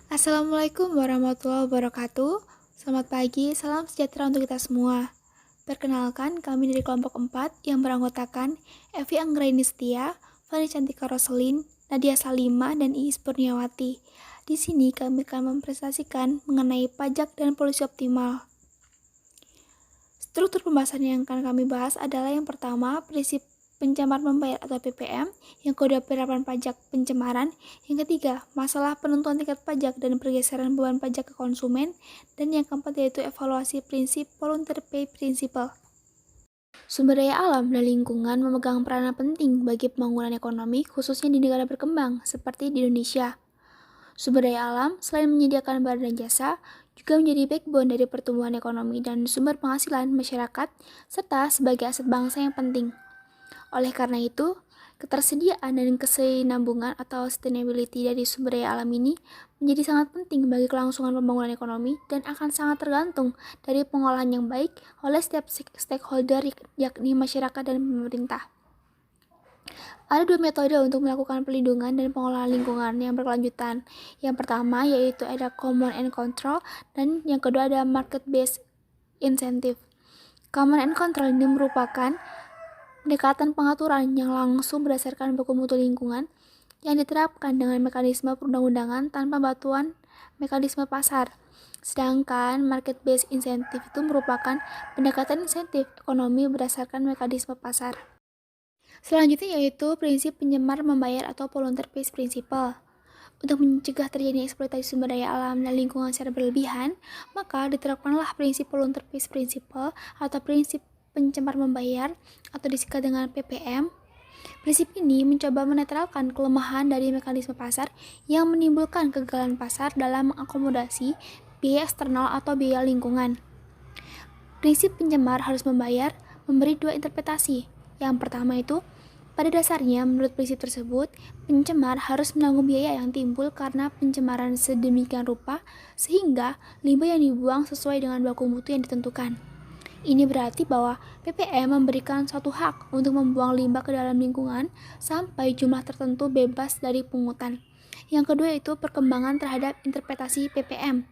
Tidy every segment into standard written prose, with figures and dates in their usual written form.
Assalamualaikum warahmatullahi wabarakatuh. Selamat pagi, salam sejahtera untuk kita semua. Perkenalkan, kami dari kelompok 4 yang beranggotakan Evi Anggraini Setia, Fani Cantika Roselin, Nadia Salima, dan Iis Purniawati. Di sini kami akan mempresentasikan mengenai pajak dan polusi optimal. Struktur pembahasan yang akan kami bahas adalah yang pertama, prinsip pencemar membayar atau PPM, yang kedua penerapan pajak pencemaran, yang ketiga masalah penentuan tingkat pajak dan pergeseran beban pajak ke konsumen, dan yang keempat yaitu evaluasi prinsip voluntary pay principle. Sumber daya alam dan lingkungan memegang peranan penting bagi pembangunan ekonomi khususnya di negara berkembang seperti di Indonesia. Sumber daya alam selain menyediakan barang dan jasa, juga menjadi backbone dari pertumbuhan ekonomi dan sumber penghasilan masyarakat, serta sebagai aset bangsa yang penting. Oleh karena itu, ketersediaan dan kesinambungan atau sustainability dari sumber daya alam ini menjadi sangat penting bagi kelangsungan pembangunan ekonomi dan akan sangat tergantung dari pengolahan yang baik oleh setiap stakeholder yakni masyarakat dan pemerintah. Ada dua metode untuk melakukan pelindungan dan pengolahan lingkungan yang berkelanjutan. Yang pertama yaitu ada common and control dan yang kedua ada market based incentive. Common and control ini merupakan pendekatan pengaturan yang langsung berdasarkan baku mutu lingkungan yang diterapkan dengan mekanisme perundang-undangan tanpa bantuan mekanisme pasar. Sedangkan market based incentive itu merupakan pendekatan insentif ekonomi berdasarkan mekanisme pasar. Selanjutnya yaitu prinsip pencemar membayar atau voluntary pay principle. Untuk mencegah terjadinya eksploitasi sumber daya alam dan lingkungan secara berlebihan, maka diterapkanlah prinsip voluntary pay principle atau prinsip pencemar membayar atau disingkat dengan PPM. Prinsip ini mencoba menetralkan kelemahan dari mekanisme pasar yang menimbulkan kegagalan pasar dalam mengakomodasi biaya eksternal atau biaya lingkungan. Prinsip pencemar harus membayar memberi dua interpretasi. Yang pertama itu, pada dasarnya menurut prinsip tersebut, pencemar harus menanggung biaya yang timbul karena pencemaran sedemikian rupa sehingga limbah yang dibuang sesuai dengan baku mutu yang ditentukan. Ini berarti bahwa PPM memberikan suatu hak untuk membuang limbah ke dalam lingkungan sampai jumlah tertentu bebas dari pungutan. Yang kedua itu perkembangan terhadap interpretasi PPM,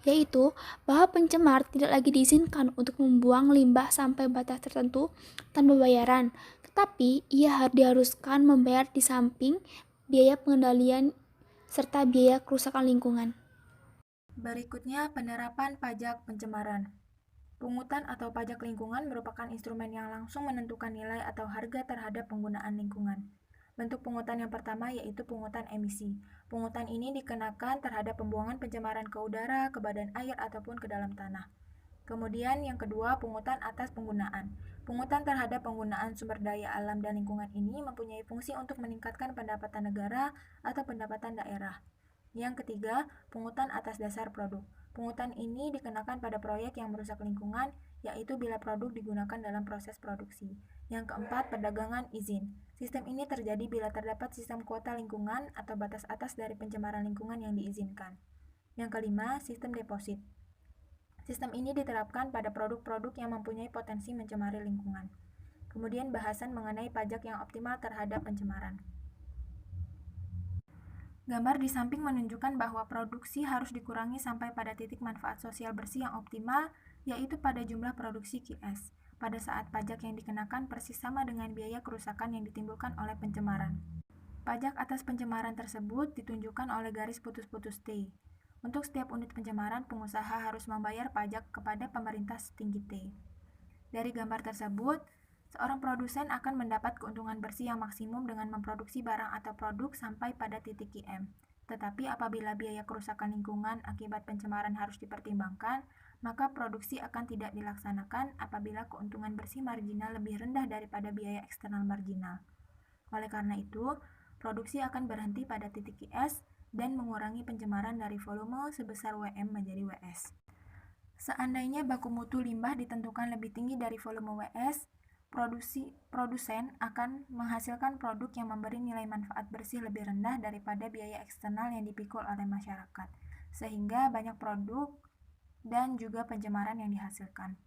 yaitu bahwa pencemar tidak lagi diizinkan untuk membuang limbah sampai batas tertentu tanpa bayaran, tetapi ia diharuskan membayar di samping biaya pengendalian serta biaya kerusakan lingkungan. Berikutnya, penerapan pajak pencemaran. Pungutan atau pajak lingkungan merupakan instrumen yang langsung menentukan nilai atau harga terhadap penggunaan lingkungan. Bentuk pungutan yang pertama yaitu pungutan emisi. Pungutan ini dikenakan terhadap pembuangan pencemaran ke udara, ke badan air, ataupun ke dalam tanah. Kemudian yang kedua, pungutan atas penggunaan. Pungutan terhadap penggunaan sumber daya alam dan lingkungan ini mempunyai fungsi untuk meningkatkan pendapatan negara atau pendapatan daerah. Yang ketiga, pungutan atas dasar produk. Pungutan ini dikenakan pada proyek yang merusak lingkungan, yaitu bila produk digunakan dalam proses produksi. Yang keempat, perdagangan izin. Sistem ini terjadi bila terdapat sistem kuota lingkungan atau batas atas dari pencemaran lingkungan yang diizinkan. Yang kelima, sistem deposit. Sistem ini diterapkan pada produk-produk yang mempunyai potensi mencemari lingkungan. Kemudian bahasan mengenai pajak yang optimal terhadap pencemaran. Gambar di samping menunjukkan bahwa produksi harus dikurangi sampai pada titik manfaat sosial bersih yang optimal, yaitu pada jumlah produksi QS. Pada saat pajak yang dikenakan persis sama dengan biaya kerusakan yang ditimbulkan oleh pencemaran. Pajak atas pencemaran tersebut ditunjukkan oleh garis putus-putus T. Untuk setiap unit pencemaran, pengusaha harus membayar pajak kepada pemerintah setinggi T. Dari gambar tersebut, seorang produsen akan mendapat keuntungan bersih yang maksimum dengan memproduksi barang atau produk sampai pada titik QM. Tetapi apabila biaya kerusakan lingkungan akibat pencemaran harus dipertimbangkan, maka produksi akan tidak dilaksanakan apabila keuntungan bersih marginal lebih rendah daripada biaya eksternal marginal. Oleh karena itu, produksi akan berhenti pada titik QS dan mengurangi pencemaran dari volume sebesar WM menjadi WS. Seandainya baku mutu limbah ditentukan lebih tinggi dari volume WS, produsen akan menghasilkan produk yang memberi nilai manfaat bersih lebih rendah daripada biaya eksternal yang dipikul oleh masyarakat, sehingga banyak produk dan juga pencemaran yang dihasilkan.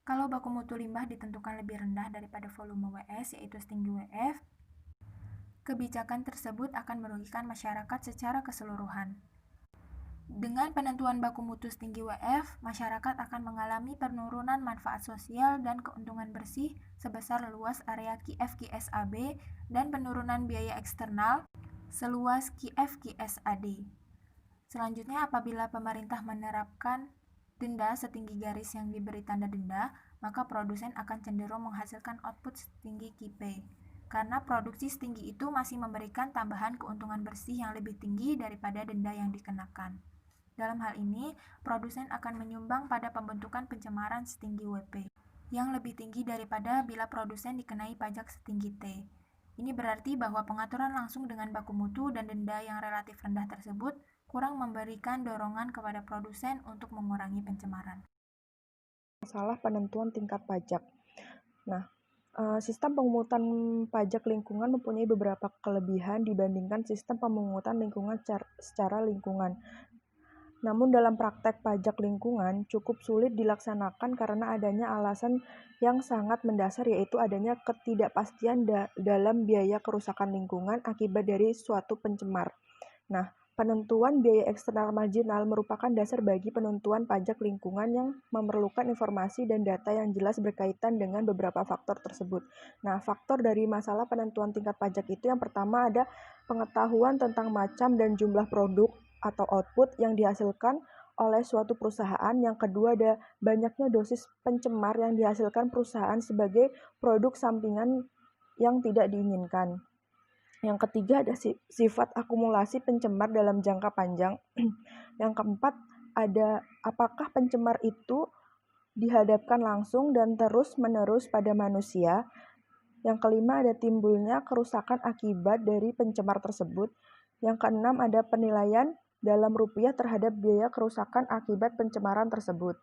Kalau baku mutu limbah ditentukan lebih rendah daripada volume WS, yaitu setinggi WF, kebijakan tersebut akan merugikan masyarakat secara keseluruhan. Dengan penentuan baku mutu setinggi WF, masyarakat akan mengalami penurunan manfaat sosial dan keuntungan bersih sebesar luas area QF-QSAB dan penurunan biaya eksternal seluas QF-QSAD. Selanjutnya, apabila pemerintah menerapkan denda setinggi garis yang diberi tanda denda, maka produsen akan cenderung menghasilkan output setinggi QP. Karena produksi setinggi itu masih memberikan tambahan keuntungan bersih yang lebih tinggi daripada denda yang dikenakan. Dalam hal ini, produsen akan menyumbang pada pembentukan pencemaran setinggi WP, yang lebih tinggi daripada bila produsen dikenai pajak setinggi T. Ini berarti bahwa pengaturan langsung dengan baku mutu dan denda yang relatif rendah tersebut kurang memberikan dorongan kepada produsen untuk mengurangi pencemaran. Masalah penentuan tingkat pajak. Nah, sistem pemungutan pajak lingkungan mempunyai beberapa kelebihan dibandingkan sistem pemungutan lingkungan secara lingkungan. Namun dalam praktek pajak lingkungan cukup sulit dilaksanakan karena adanya alasan yang sangat mendasar, yaitu adanya ketidakpastian dalam biaya kerusakan lingkungan akibat dari suatu pencemar. Nah, penentuan biaya eksternal marginal merupakan dasar bagi penentuan pajak lingkungan yang memerlukan informasi dan data yang jelas berkaitan dengan beberapa faktor tersebut. Nah, faktor dari masalah penentuan tingkat pajak itu yang pertama ada pengetahuan tentang macam dan jumlah produk atau output yang dihasilkan oleh suatu perusahaan. Yang kedua ada banyaknya dosis pencemar yang dihasilkan perusahaan sebagai produk sampingan yang tidak diinginkan. Yang ketiga ada sifat akumulasi pencemar dalam jangka panjang. Yang keempat ada apakah pencemar itu dihadapkan langsung dan terus-menerus pada manusia. Yang kelima ada timbulnya kerusakan akibat dari pencemar tersebut. Yang keenam ada penilaian dalam rupiah terhadap biaya kerusakan akibat pencemaran tersebut.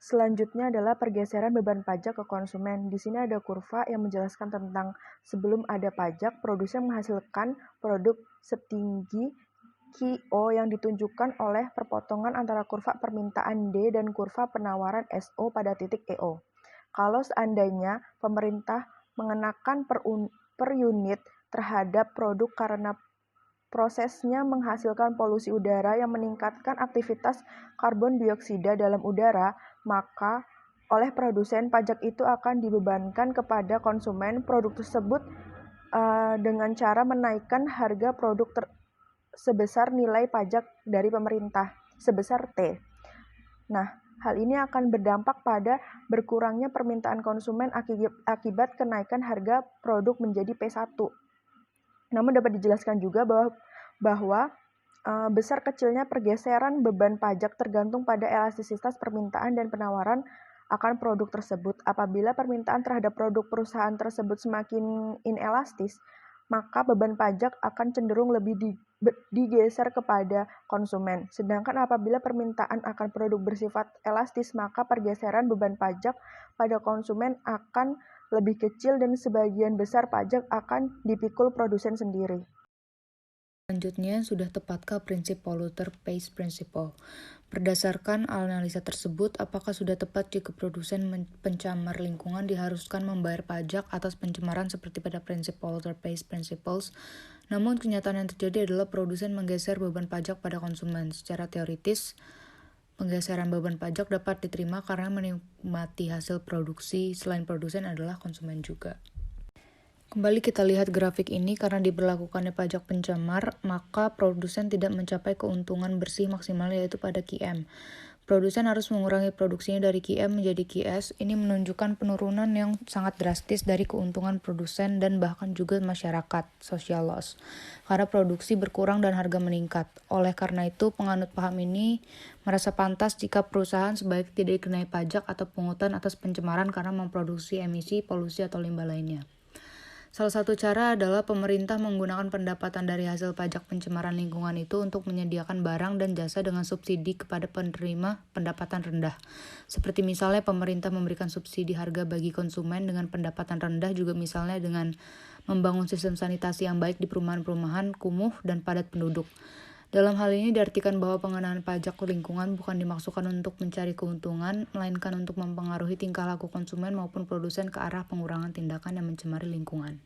Selanjutnya adalah pergeseran beban pajak ke konsumen. Di sini ada kurva yang menjelaskan tentang sebelum ada pajak, produsen menghasilkan produk setinggi QO yang ditunjukkan oleh perpotongan antara kurva permintaan D dan kurva penawaran SO pada titik EO. Kalau seandainya pemerintah mengenakan per unit terhadap produk karena prosesnya menghasilkan polusi udara yang meningkatkan aktivitas karbon dioksida dalam udara, maka oleh produsen pajak itu akan dibebankan kepada konsumen produk tersebut dengan cara menaikkan harga produk sebesar nilai pajak dari pemerintah sebesar T. Nah, hal ini akan berdampak pada berkurangnya permintaan konsumen akibat kenaikan harga produk menjadi P1. Namun dapat dijelaskan juga bahwa besar kecilnya pergeseran beban pajak tergantung pada elastisitas permintaan dan penawaran akan produk tersebut. Apabila permintaan terhadap produk perusahaan tersebut semakin inelastis, maka beban pajak akan cenderung lebih digeser kepada konsumen. Sedangkan apabila permintaan akan produk bersifat elastis, maka pergeseran beban pajak pada konsumen akan lebih kecil dan sebagian besar pajak akan dipikul produsen sendiri. Selanjutnya, sudah tepatkah prinsip polluter pays principle? Berdasarkan analisa tersebut, apakah sudah tepat jika produsen pencemar lingkungan diharuskan membayar pajak atas pencemaran seperti pada prinsip polluter pays principles? Namun kenyataan yang terjadi adalah produsen menggeser beban pajak pada konsumen. Secara teoritis, penggeseran beban pajak dapat diterima karena menikmati hasil produksi selain produsen adalah konsumen juga. Kembali kita lihat grafik ini, karena diberlakukannya pajak pencemar, maka produsen tidak mencapai keuntungan bersih maksimal yaitu pada QM. Produsen harus mengurangi produksinya dari QM menjadi QS. Ini menunjukkan penurunan yang sangat drastis dari keuntungan produsen dan bahkan juga masyarakat, social loss. Karena produksi berkurang dan harga meningkat. Oleh karena itu, penganut paham ini merasa pantas jika perusahaan sebaiknya tidak dikenai pajak atau pungutan atas pencemaran karena memproduksi emisi, polusi, atau limbah lainnya. Salah satu cara adalah pemerintah menggunakan pendapatan dari hasil pajak pencemaran lingkungan itu untuk menyediakan barang dan jasa dengan subsidi kepada penerima pendapatan rendah. Seperti misalnya pemerintah memberikan subsidi harga bagi konsumen dengan pendapatan rendah, juga misalnya dengan membangun sistem sanitasi yang baik di perumahan-perumahan kumuh dan padat penduduk. Dalam hal ini diartikan bahwa pengenaan pajak lingkungan bukan dimaksudkan untuk mencari keuntungan, melainkan untuk mempengaruhi tingkah laku konsumen maupun produsen ke arah pengurangan tindakan yang mencemari lingkungan.